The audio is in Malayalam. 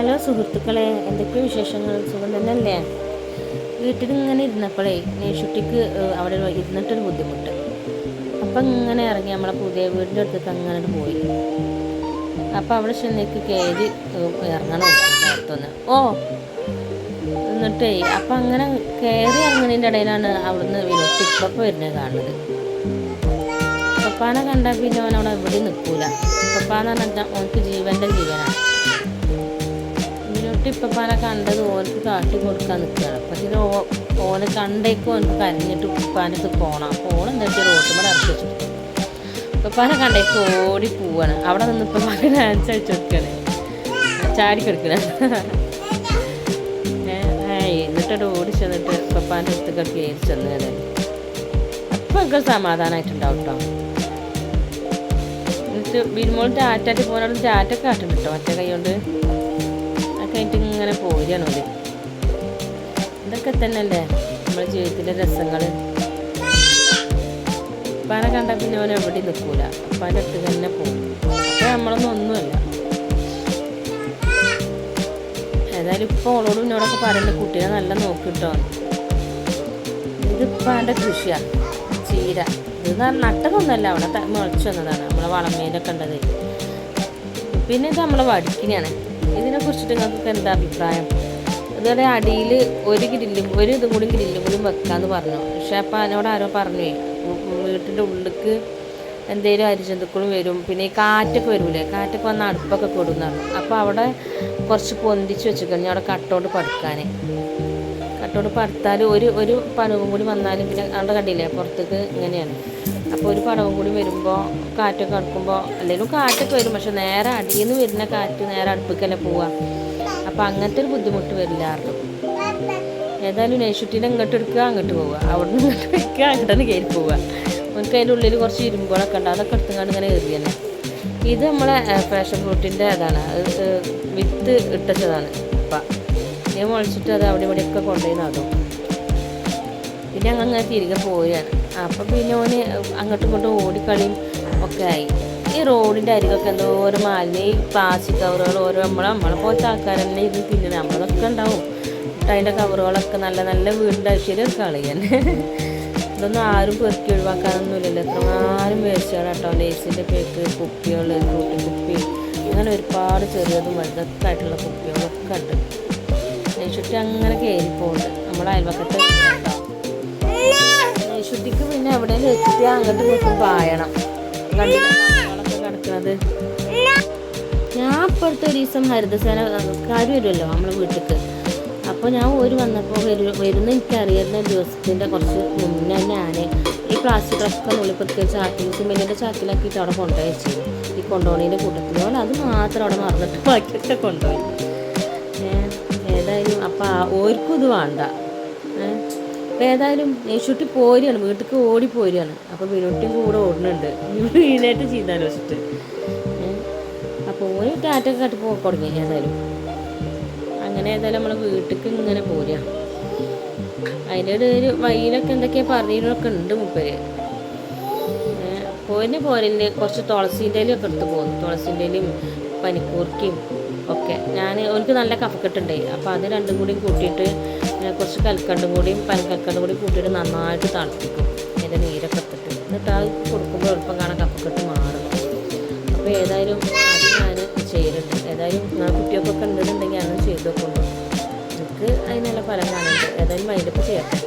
ഹലോ സുഹൃത്തുക്കളെ, എന്തൊക്കെയോ വിശേഷങ്ങൾ? സുഖം തന്നെയല്ലേ? വീട്ടിലിങ്ങനെ ഇരുന്നപ്പോഴേ നേഷുട്ടിക്ക് അവിടെ ഇരുന്നിട്ടൊരു ബുദ്ധിമുട്ട്. അപ്പം ഇങ്ങനെ ഇറങ്ങി നമ്മളെ പുതിയ വീടിൻ്റെ അടുത്തേക്ക് അങ്ങനെ പോയി. അപ്പം അവിടെ ചെന്നേക്ക് കയറി ഇറങ്ങണം നേരത്തൊന്ന് എന്നിട്ടേ അപ്പം അങ്ങനെ കയറി ഇറങ്ങുന്നതിൻ്റെ ഇടയിലാണ് അവിടുന്ന് വിനോട്ടി ഇപ്പം വരുന്നത് കാണുന്നത്. പപ്പാനെ കണ്ടാൽ പിന്നെ അവനവിടെ എവിടെ നിൽക്കൂല. പപ്പാന്ന് പറഞ്ഞാൽ ഓനക്ക് ജീവൻ്റെ ജീവനാണ്. വിനോട്ടി പപ്പാനെ കണ്ടത് ഓനക്ക് കാട്ടി കൊടുക്കാൻ നിൽക്കുകയാണ്. അപ്പം ഇതിന് ഓനെ കണ്ടേക്കും ഓനക്ക് കരഞ്ഞിട്ട് ഉപ്പാനത്ത് പോകണം. അപ്പോൾ ഓണെന്താ റോട്ടുമ്പോൾ ഇറക്കി വെച്ചിട്ട് പപ്പാനെ കണ്ടേക്ക് ഓടി പോവാണ്. അവിടെ നിന്ന് പപ്പാനെ ഡാൻസ് അടിച്ചു കൊടുക്കുകയാണ്, ചാടിക്കെടുക്കണ. എന്നിട്ടോട് ഓടി ചെന്നിട്ട് പപ്പാൻ്റെ അടുത്ത് കയറി ചെന്നത്. അപ്പം ഒക്കെ സമാധാനമായിട്ടുണ്ടാവും കേട്ടോ. എന്നിട്ട് ബിരുമോൾ ടാറ്റാറ്റി പോകുന്നതും ടാറ്റൊക്കെ കാട്ടുണ്ട് കേട്ടോ, ഒറ്റ കൈ കൊണ്ട്. ഒക്കെ ആയിട്ട് ഇങ്ങനെ പോരുകയാണ് ഓര്. ഇതൊക്കെ തന്നെയല്ലേ നമ്മുടെ ജീവിതത്തിലെ രസങ്ങൾ. ഉപ്പാനെ കണ്ടാൽ പിന്നെ അവൻ എവിടെ നിൽക്കൂല, ഉപ്പാൻ്റെ അടുത്ത് തന്നെ പോകും. അപ്പോൾ നമ്മളൊന്നും ഒന്നുമല്ല. ഏതായാലും ഇപ്പോൾ ഓളോട് എന്നോടൊക്കെ പറയേണ്ട കുട്ടീനെ നല്ല നോക്കിട്ടോ. ഇത് ഉപ്പാൻ്റെ കൃഷിയാണ്, ചീര. ഇത് നട്ടതൊന്നുമല്ല, അവിടെ മുളച്ചു വന്നതാണ്, നമ്മളെ വളമേലൊക്കെ ഉണ്ടത്. പിന്നെ ഇത് നമ്മളെ വടിക്കിനെയാണ്. ഇതിനെ കുറിച്ചിട്ട് നിങ്ങൾക്ക് എന്താ അഭിപ്രായം? ഇതുപോലെ അടിയിൽ ഒരു ഇതും കൂടി ഗ്രില്ലും കൂടി വെക്കാമെന്ന് പറഞ്ഞു. പക്ഷെ അപ്പം അതിനോട് ആരോ പറഞ്ഞു വീട്ടിൻ്റെ ഉള്ളിലേക്ക് എന്തെങ്കിലും അരിജന്തുക്കളും വരും, പിന്നെ ഈ കാറ്റൊക്കെ വരൂലേ, കാറ്റൊക്കെ വന്ന് അടുപ്പൊക്കെ കൊടുന്നാണ്. അപ്പോൾ അവിടെ കുറച്ച് പൊന്തിച്ച് വെച്ചിരിക്കണം അവിടെ കട്ടോട് പടുത്താൽ ഒരു പടവും കൂടി വന്നാലും പിന്നെ അവിടെ കണ്ടില്ലേ പുറത്തേക്ക് ഇങ്ങനെയാണ്. അപ്പോൾ ഒരു പടവും കൂടി വരുമ്പോൾ കാറ്റൊക്കെ അടുക്കുമ്പോൾ എന്തെങ്കിലും കാറ്റൊക്കെ വരും, പക്ഷെ നേരെ അടിയിൽ നിന്ന് വരുന്ന കാറ്റ് നേരെ അടുപ്പിക്കല്ലേ പോവുക. അപ്പോൾ അങ്ങനത്തെ ഒരു ബുദ്ധിമുട്ട് വരില്ല ആർക്കും. ഏതായാലും നേഷുട്ടീനെ ഇങ്ങോട്ട് എടുക്കുക, അങ്ങോട്ട് പോവുക, അവിടെ നിന്ന് ഇങ്ങോട്ട് വയ്ക്കുക, അങ്ങോട്ട് കയറി പോവുക. നമുക്ക് അതിൻ്റെ ഉള്ളിൽ കുറച്ച് ഇരുമ്പുകളൊക്കെ ഉണ്ട്, അതൊക്കെ എടുത്തുകൊണ്ട് ഇങ്ങനെ കയറി തന്നെ. ഇത് നമ്മളെ പാഷൻ ഫ്രൂട്ടിൻ്റെ അതാണ്, അത് വിത്ത് ഇട്ടതാണ്. അപ്പം ഞാൻ മുളച്ചിട്ട് അത് അവിടെ ഇവിടെയൊക്കെ കൊണ്ടുപോയി നടും. പിന്നെ അങ്ങനെ തിരികെ പോവുകയാണ്. അപ്പം പിന്നെ ഓന് അങ്ങോട്ടും ഇങ്ങോട്ടും ഓടിക്കളിയും ഒക്കെ ആയി. ഈ റോഡിൻ്റെ അരികൊക്കെ എന്തോരം മാലിന്യം, ഈ പ്ലാസ്റ്റിക് കവറുകൾ ഓരോ നമ്മളെ പോലത്തെ ആൾക്കാരെല്ലാം ഇത് തിന്നുന്നത്. നമ്മളതൊക്കെ ഉണ്ടാവും അതിൻ്റെ കവറുകളൊക്കെ നല്ല നല്ല വീടിൻ്റെ ഐശ്വര്യം കളയാൻ. ഇതൊന്നും ആരും പെറുക്കി ഒഴിവാക്കാനൊന്നുമില്ലല്ലോ. എത്രമാരും വേസ്റ്റുകൾ കേട്ടോ. ലേസിൻ്റെ പേക്ക്, കുപ്പികൾ, ഫ്രൂട്ടി കുപ്പി, അങ്ങനെ ഒരുപാട് ചെറിയതും വലുതൊക്കെ ആയിട്ടുള്ള കുപ്പികളൊക്കെ ഉണ്ട്. നെയ്ശുട്ടി അങ്ങനെ കയറിപ്പോണ്ട് നമ്മളെ അയൽവക്കത്തെ കേട്ടോ. നെയ്ശുട്ടിക്ക് പിന്നെ എവിടെയെങ്കിലും എത്തിയാൽ അങ്ങോട്ട് പോയിട്ട് പായണം. കണ്ടികളൊക്കെ കിടക്കുന്നത്. ഞാൻ ഇപ്പോഴത്തെ ഒരു ദിവസം ഹരിതസേനക്കാർ വരുമല്ലോ നമ്മളെ വീട്ടിലേക്ക്. അപ്പോൾ ഞാൻ വന്നപ്പോൾ വരുന്ന എനിക്കറിയുന്ന ദിവസത്തിൻ്റെ കുറച്ച് മുന്നേ ഞാൻ ഈ പ്ലാസ്റ്റിക്കൊക്കെ നുള്ളിപ്പൊക്കെ ചാക്കിൽ സിമെൻറ്റിൻ്റെ ചാക്കിലാക്കിയിട്ട് അവിടെ കൊണ്ടുപോയി വെച്ചിരുന്നു. ഈ കൊണ്ടുപോകുന്നതിൻ്റെ കൂട്ടത്തിൽ പോലെ അത് മാത്രം അവിടെ മറന്നിട്ട് ബാക്കിയൊക്കെ കൊണ്ടുപോയി. ഏതായാലും അപ്പം ഓർക്കും ഇത് വേണ്ട. അപ്പോൾ ഏതായാലും നെയ്ശുട്ടി പോരുകയാണ്, വീട്ടിലേക്ക് ഓടിപ്പോരുകയാണ്. അപ്പോൾ വിനോട്ടിയും കൂടെ ഓടുന്നുണ്ട്, വീണായിട്ട് ചെയ്താലോ വെച്ചിട്ട്. അപ്പോൾ ഓന് ടാറ്റൊക്കെ കാട്ടി തുടങ്ങി. ഏതായാലും ഏതായാലും നമ്മൾ വീട്ടിലേക്ക് ഇങ്ങനെ പോരുക. അതിൻ്റെ ഒരു വഴിയിലൊക്കെ എന്തൊക്കെയാണ് പറയുന്നതൊക്കെ ഉണ്ട് മുപ്പര്. പോരില്ല കുറച്ച് തുളസീൻ്റെ ഇലയൊക്കെ എടുത്ത് പോകുന്നു. തുളസീൻ്റെ ഇലയും പനിക്കൂർക്കയും ഒക്കെ. എനിക്ക് നല്ല കഫക്കെട്ടുണ്ടേ. അപ്പോൾ അത് രണ്ടും കൂടി കൂട്ടിയിട്ട് കുറച്ച് കൽക്കണ്ടും കൂടിയും പനിക്കൽക്കണ്ടും കൂടി കൂട്ടിയിട്ട് നന്നായിട്ട് തണുപ്പിക്കും. അതിൻ്റെ നീരൊക്കെ എടുത്തിട്ട് എന്നിട്ട് അത് കൊടുക്കുമ്പോൾ എളുപ്പം കാണാൻ കഫക്കെട്ട് മാറും. അപ്പോൾ ഏതായാലും അത് ഞാൻ ചെയ്തിട്ടുണ്ട്. ഏതായാലും കുട്ടികൾക്കൊക്കെ ഉണ്ടെന്നുണ്ടെങ്കിൽ അങ്ങനെ ചെയ്ത് നോക്കുന്നു. എനിക്ക് അതിനുള്ള ഫലം കാണുന്നുണ്ട്. ഏതായാലും അതിൻ്റെ ഇപ്പോൾ ചെയ്യട്ടെ.